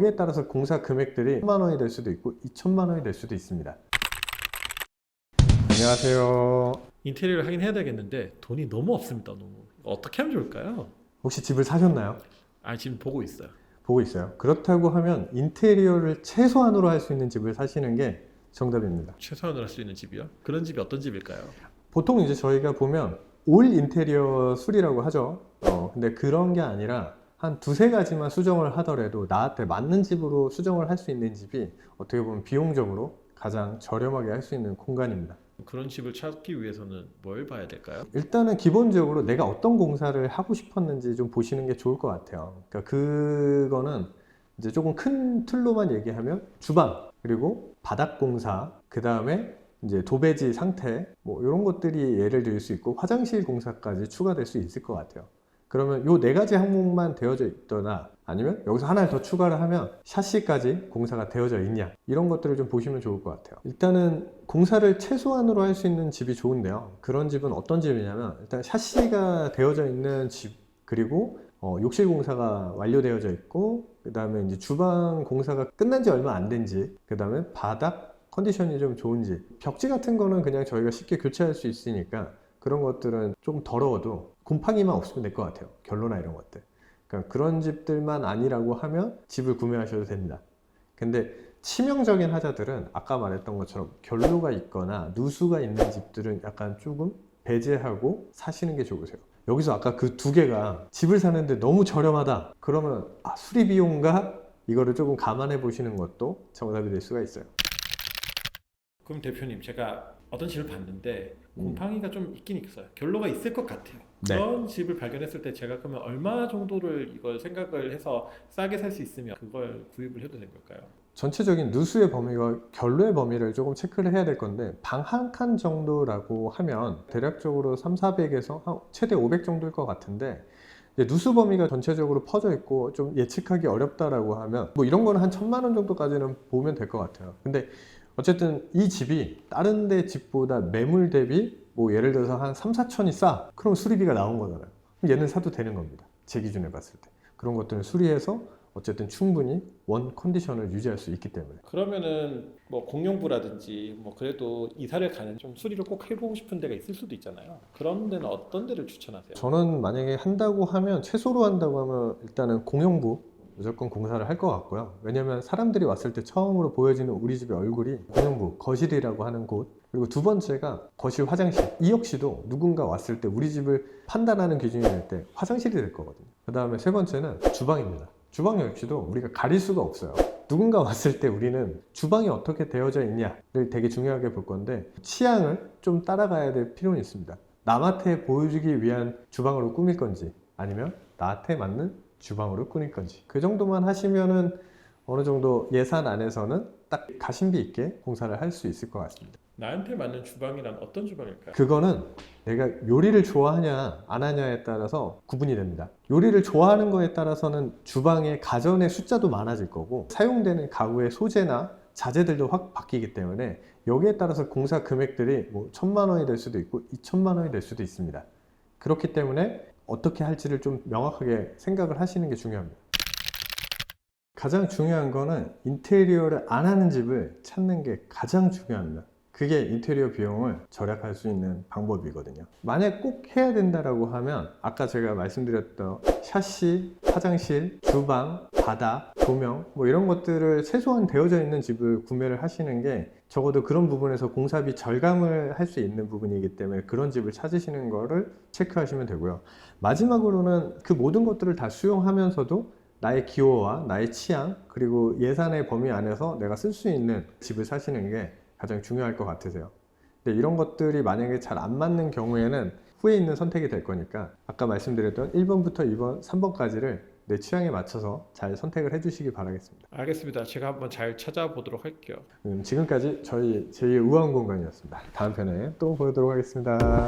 그에 따라서 공사 금액들이 1,000만 원이 될 수도 있고 2,000만 원이 될 수도 있습니다. 안녕하세요. 인테리어를 하긴 해야 되겠는데 돈이 너무 없습니다. 너무. 어떻게 하면 좋을까요? 혹시 집을 사셨나요? 지금 보고 있어요. 보고 있어요. 그렇다고 하면 인테리어를 최소한으로 할 수 있는 집을 사시는 게 정답입니다. 최소한으로 할 수 있는 집이요? 그런 집이 어떤 집일까요? 보통 이제 저희가 보면 올 인테리어 술이라고 하죠. 근데 그런 게 아니라 한 두세 가지만 수정을 하더라도 나한테 맞는 집으로 수정을 할 수 있는 집이 어떻게 보면 비용적으로 가장 저렴하게 할 수 있는 공간입니다. 그런 집을 찾기 위해서는 뭘 봐야 될까요? 일단은 기본적으로 내가 어떤 공사를 하고 싶었는지 좀 보시는 게 좋을 것 같아요. 그러니까 그거는 이제 조금 큰 틀로만 얘기하면 주방, 그리고 바닥 공사, 그 다음에 이제 도배지 상태, 뭐 이런 것들이 예를 들 수 있고 화장실 공사까지 추가될 수 있을 것 같아요. 그러면 요 네 가지 항목만 되어져 있거나 아니면 여기서 하나를 더 추가를 하면 샤시까지 공사가 되어져 있냐, 이런 것들을 좀 보시면 좋을 것 같아요. 일단은 공사를 최소한으로 할 수 있는 집이 좋은데요. 그런 집은 어떤 집이냐면 일단 샤시가 되어져 있는 집, 그리고 욕실 공사가 완료되어져 있고, 그 다음에 이제 주방 공사가 끝난 지 얼마 안 된지, 그 다음에 바닥 컨디션이 좀 좋은지, 벽지 같은 거는 그냥 저희가 쉽게 교체할 수 있으니까 그런 것들은 좀 더러워도 곰팡이만 없으면 될 것 같아요. 결로나 이런 것들. 그러니까 그런 집들만 아니라고 하면 집을 구매하셔도 됩니다. 근데 치명적인 하자들은 아까 말했던 것처럼 결로가 있거나 누수가 있는 집들은 약간 조금 배제하고 사시는 게 좋으세요. 여기서 아까 그 두 개가 집을 사는데 너무 저렴하다 그러면 수리비용과 이거를 조금 감안해 보시는 것도 정답이 될 수가 있어요. 그럼 대표님, 제가 어떤 집을 봤는데 곰팡이가 좀 있긴 있어요. 결로가 있을 것 같아요. 네. 그런 집을 발견했을 때 제가 그러면 얼마 정도를 이걸 생각을 해서 싸게 살 수 있으면 그걸 구입을 해도 되는 걸까요? 전체적인 누수의 범위와 결로의 범위를 조금 체크를 해야 될 건데, 방 한 칸 정도라고 하면 대략적으로 300~400에서 한 최대 500 정도일 것 같은데, 이제 누수 범위가 전체적으로 퍼져 있고 좀 예측하기 어렵다라고 하면 뭐 이런 거는 한 1,000만 원 정도까지는 보면 될 것 같아요. 근데 어쨌든 이 집이 다른 데 집보다 매물 대비 뭐 예를 들어서 한 3~4천이 싸, 그럼 수리비가 나온 거잖아요. 그럼 얘는 사도 되는 겁니다. 제 기준에 봤을 때. 그런 것들을 수리해서 어쨌든 충분히 원 컨디션을 유지할 수 있기 때문에. 그러면은 뭐 공용부라든지 뭐 그래도 이사를 가는 좀 수리를 꼭 해보고 싶은 데가 있을 수도 있잖아요. 그런 데는 어떤 데를 추천하세요? 저는 만약에 한다고 하면, 최소로 한다고 하면 일단은 공용부 무조건 공사를 할 것 같고요. 왜냐면 사람들이 왔을 때 처음으로 보여지는 우리 집의 얼굴이 공용부, 거실이라고 하는 곳, 그리고 두 번째가 거실 화장실. 이 역시도 누군가 왔을 때 우리 집을 판단하는 기준이 될 때 화장실이 될 거거든요. 그 다음에 세 번째는 주방입니다. 주방 역시도 우리가 가릴 수가 없어요. 누군가 왔을 때 우리는 주방이 어떻게 되어져 있냐를 되게 중요하게 볼 건데, 취향을 좀 따라가야 될 필요는 있습니다. 남한테 보여주기 위한 주방으로 꾸밀 건지, 아니면 나한테 맞는 주방으로 꾸밀 건지, 그 정도만 하시면은 어느 정도 예산 안에서는 딱 가심비 있게 공사를 할 수 있을 것 같습니다. 나한테 맞는 주방이란 어떤 주방일까요? 그거는 내가 요리를 좋아하냐 안 하냐에 따라서 구분이 됩니다. 요리를 좋아하는 거에 따라서는 주방의 가전의 숫자도 많아질 거고, 사용되는 가구의 소재나 자재들도 확 바뀌기 때문에 여기에 따라서 공사 금액들이 뭐 1,000만 원이 될 수도 있고 2,000만 원이 될 수도 있습니다. 그렇기 때문에 어떻게 할지를 좀 명확하게 생각을 하시는 게 중요합니다. 가장 중요한 거는 인테리어를 안 하는 집을 찾는 게 가장 중요합니다. 그게 인테리어 비용을 절약할 수 있는 방법이거든요. 만약 꼭 해야 된다라고 하면 아까 제가 말씀드렸던 샤시, 화장실, 주방, 바닥, 조명 뭐 이런 것들을 최소한 되어져 있는 집을 구매를 하시는 게 적어도 그런 부분에서 공사비 절감을 할 수 있는 부분이기 때문에 그런 집을 찾으시는 거를 체크하시면 되고요. 마지막으로는 그 모든 것들을 다 수용하면서도 나의 기호와 나의 취향, 그리고 예산의 범위 안에서 내가 쓸 수 있는 집을 사시는 게 가장 중요할 것 같으세요. 근데 이런 것들이 만약에 잘 안 맞는 경우에는 후에 있는 선택이 될 거니까 아까 말씀드렸던 1번부터 2번, 3번까지를 내 취향에 맞춰서 잘 선택을 해주시기 바라겠습니다. 알겠습니다. 제가 한번 잘 찾아보도록 할게요. 지금까지 저희 제2의 우아한 공간이었습니다. 다음 편에 또 보도록 하겠습니다.